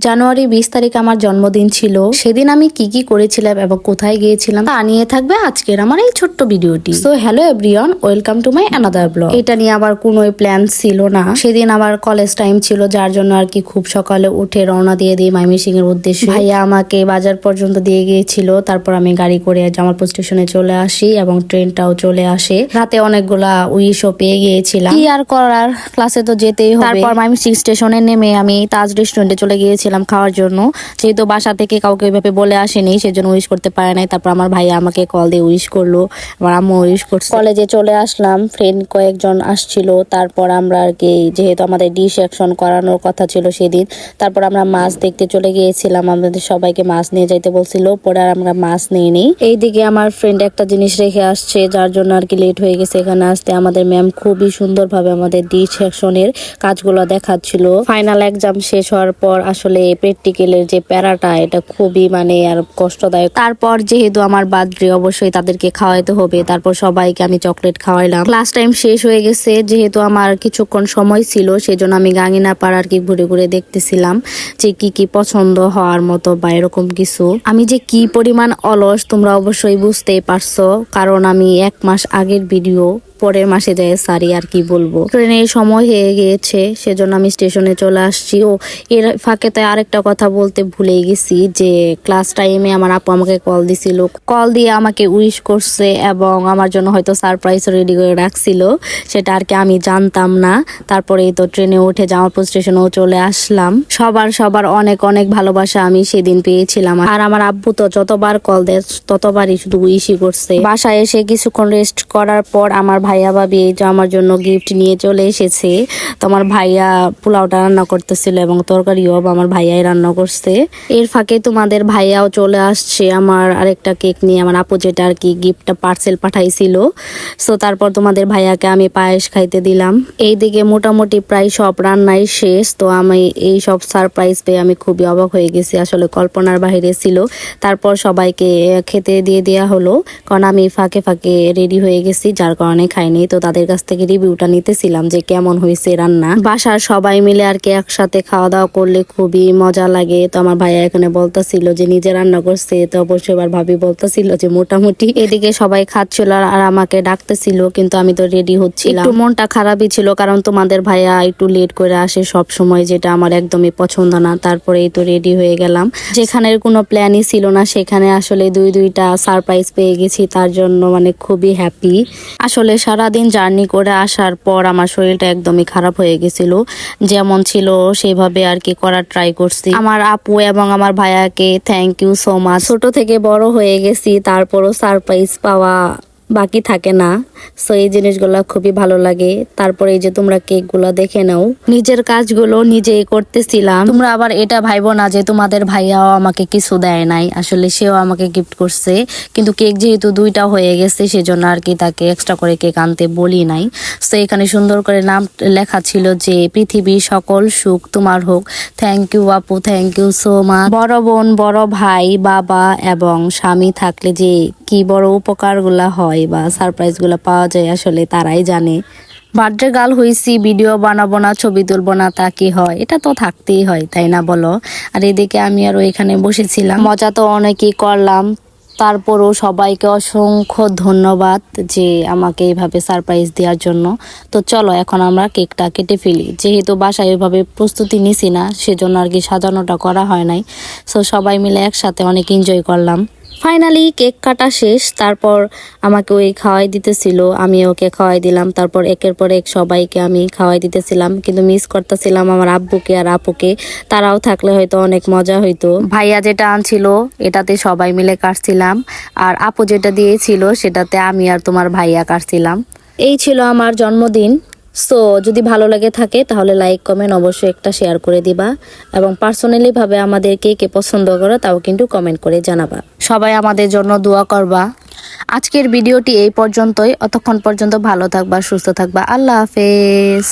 জানুয়ারি 20 তারিখ আমার জন্মদিন ছিল। সেদিন আমি কি কি করেছিলাম এবং কোথায় গিয়েছিলাম তা নিয়ে থাকবে আজকের আমার এই ছোট্ট ভিডিওটি। So hello everyone, welcome to my another blog. এটা নিয়ে আবার কোনো প্ল্যান ছিল না। সেদিন আমার কলেজ টাইম ছিল, যার জন্য আর কি খুব সকালে উঠে রওনা দিয়ে দিই ময়মনসিং এর উদ্দেশ্যে। ভাইয়া আমাকে বাজার পর্যন্ত দিয়ে গিয়েছিল, তারপর আমি গাড়ি করে জামালপুর স্টেশনে চলে আসি এবং ট্রেনটাও চলে আসে। রাতে অনেকগুলা উইশও পেয়ে গিয়েছিলাম, কি আর করার, ক্লাসে তো যেতেই হবে। তারপর ময়মনসিং স্টেশনে নেমে আমি তাজ রেস্টুরেন্টে চলে গিয়েছিলাম খাওয়ার জন্য। যেহেতু বাসা থেকে কাউকে ওইভাবে বলে আসেনি, সেজন্য উইশ করতে পারে নাই। তারপর আমার ভাইয়া আমাকে কল দিয়ে উইশ করলো, আমার আম্মু উইশ করছে। কলেজে চলে আসলাম, ফ্রেন্ড কয়েকজন আসছিল। তারপর আমরা আর কি, যেহেতু আমাদের ডি সেকশন করানোর কথা ছিল সেদিন, তারপর আমরা মাছ দেখতে চলে গিয়েছিলাম। আমাদের সবাইকে মাছ নিয়ে যাইতে বলছিল, পরে আর আমরা মাছ নিয়ে নিই। এইদিকে আমার ফ্রেন্ড একটা জিনিস রেখে আসছে, যার জন্য আর কি লেট হয়ে গেছে এখানে আসতে। আমাদের ম্যাম খুবই সুন্দরভাবে আমাদের ডি সেকশনের কাজগুলো দেখাচ্ছিল। ফাইনাল এক্সাম শেষ হওয়ার পর আসলে প্র্যাকটিক্যালের যে প্যারাটা, এটা খুবই আর কষ্টদায়ক। তারপর যেহেতু আমার বার্থডে, অবশ্যই তাদেরকে খাওয়াইতে হবে। তারপর সবাইকে আমি চকলেট খাওয়াইলাম। ক্লাস টাইম শেষ হয়ে গেছে, যেহেতু আমার কিছুক্ষণ সময় ছিল, সেজন্য আমি গাঙ্গিনা পাড়া আর কি ঘুরে ঘুরে দেখতেছিলাম যে কি কি পছন্দ হওয়ার মতো বা এরকম কিছু। আমি যে কি পরিমাণ অলস তোমরা অবশ্যই বুঝতেই পারছো, কারণ আমি 1 মাস আগের ভিডিও পরের মাসে যায় সারি, আর কি বলবো। ট্রেনের সময় হয়ে গিয়েছে, সেজন্য আমি স্টেশনে চলে আসছি। ও এর ফাঁকে তাই আরেকটা কথা বলতে ভুলেই গেছি, যে ক্লাস টাইমে আমার আপু আমাকে কল দিছিল, কল দিয়ে আমাকে উইশ করছে এবং আমার জন্য হয়তো সারপ্রাইজ রেডি করে রাখছিল, সেটা আর কি আমি জানতাম না। তারপরে তো ট্রেনে উঠে জামালপুর স্টেশনেও চলে আসলাম। সবার অনেক অনেক ভালোবাসা আমি সেদিন পেয়েছিলাম। আর আমার আব্বু তো যতবার কল দেয় ততবারই শুধু উইশই করছে। বাসায় এসে কিছুক্ষণ রেস্ট করার পর আমার ভাইয়া ভাবি এই যে আমার জন্য গিফট নিয়ে চলে এসেছে। তো আমার ভাইয়া পোলাওটা রান্না করতেছিল এবং তরকারিও আমার ভাইয়াই রান্না করছে। এর ফাঁকে তোমাদের ভাইয়াও চলে আসছে আমার আরেকটা কেক নিয়ে, আমার আপু যেটা আর কি গিফটটা পার্সেল পাঠাইছিল। সো তারপর তোমাদের ভাইয়াকে আমি পায়েস খাইতে দিলাম। এইদিকে মোটামুটি প্রায় সব রান্নাই শেষ। তো আমি এই সব সারপ্রাইজ পেয়ে আমি খুবই অবাক হয়ে গেছি, আসলে কল্পনার বাহিরে ছিল। তারপর সবাইকে খেতে দিয়ে দেওয়া হলো, কারণ আমি ফাঁকে ফাঁকে রেডি হয়ে গেছি, যার কারণে খাইনি। তো তাদের কাছ থেকে রিভিউটা নিতেছিলাম যে কেমন হয়েছে রান্না। বাসার সবাই মিলে আর কি একসাথে খাওয়া দাওয়া করলে খুবই মজা লাগে। তো আমার ভাইয়া এখানে বলতেছিল যে নিজে রান্না করছে, তো অবশ্যই এবার ভাবি বলতেছিল যে মোটামুটি। এদিকে সবাই খাচ্ছিল আর আমাকে ডাকতেছিল, কিন্তু আমি তো রেডি হচ্ছিলাম। একটু মনটা খারাপই ছিল, কারণ তোমাদের ভাইয়া একটু লেট করে আসে সব সময়, যেটা আমার একদমই পছন্দ না। তারপরে এই তো রেডি হয়ে গেলাম। যেখানের কোনো প্ল্যানই ছিল না, সেখানে আসলে দুইটা সারপ্রাইজ পেয়ে গেছি, তার জন্য খুবই হ্যাপি। আসলে সারাদিন জার্নি করে আসার পর আমার শরীরটা একদমই খারাপ হয়ে গেছিল, যেমন ছিল সেভাবে আর কি করার ট্রাই করছি। আমার আপু এবং আমার ভাইয়াকে থ্যাংক ইউ সো মাচ। ছোট থেকে বড় হয়ে গেছি, তারপরও সারপ্রাইজ পাওয়া বাকি থাকে না। সো এই জিনিসগুলো খুবই ভালো লাগে। তারপরে এই যে তোমরা কেক গুলো দেখে নাও, নিজের কাজগুলো নিজেই করতেছিলাম। তোমরা আবার এটা ভাইবো না যে তোমাদের ভাইয়াও আমাকে কিছু দেয় নাই, আসলে সেও আমাকে গিফট করছে। কিন্তু কেক যেহেতু 2টা হয়ে গেছে, সেজন্য আর কি তাকে এক্সট্রা করে কেক আনতে বলি নাই। সো এখানে সুন্দর করে নাম লেখা ছিল যে পৃথিবীর সকল সুখ তোমার হোক। থ্যাংক ইউ আপু, থ্যাংক ইউ সো মাচ। বড় বোন, বড় ভাই, বাবা এবং স্বামী থাকলে যে কি বড় উপকার গুলা হয় বা সারপ্রাইজ গুলা পাওয়া যায়, আসলে তারাই জানে। বার্থডে গার্ল হয়েছি, ভিডিও বানাবো না, ছবি তুলবো না, তা কি হয়? এটা তো থাকতেই হয়, তাই না বলো? আর এদিকে আমি আরো এখানে বসেছিলাম, মজা তো অনেকই করলাম। তারপরও সবাইকে অসংখ্য ধন্যবাদ যে আমাকে এইভাবে সারপ্রাইজ দেওয়ার জন্য। তো চলো এখন আমরা কেকটা কেটে ফেলি। যেহেতু বাসায় ওইভাবে প্রস্তুতি নিছি না, সেজন্য আর কি সাজানোটা করা হয় নাই। সো সবাই মিলে একসাথে অনেক এনজয় করলাম। ফাইনালি কেক কাটা শেষ। তারপর আমাকে ওই খাওয়াই দিতেছিল, আমি ওকে খাওয়াই দিলাম। তারপর একের পর এক সবাইকে আমি খাওয়াই দিতেছিলাম, কিন্তু মিস করতেছিলাম আমার আব্বুকে আর আপুকে। তারাও থাকলে হয়তো অনেক মজা হইতো। ভাইয়া যেটা আনছিল এটাতে সবাই মিলে কাটছিলাম, আর আপু যেটা দিয়েছিল সেটাতে আমি আর তোমার ভাইয়া কাটছিলাম। এই ছিল আমার জন্মদিন। সো যদি ভালো লাগে থাকে তাহলে লাইক কমেন্ট অবশ্যই একটা শেয়ার করে দিবা, এবং পার্সোনালি ভাবে আমাদের কে কে পছন্দ করো তাও কিন্তু কমেন্ট করে জানাবা। সবাই আমাদের জন্য দোয়া করবা। আজকের ভিডিওটি এই পর্যন্তই। অতক্ষণ পর্যন্ত ভালো থাকবা, সুস্থ থাকবা। আল্লাহ হাফেজ।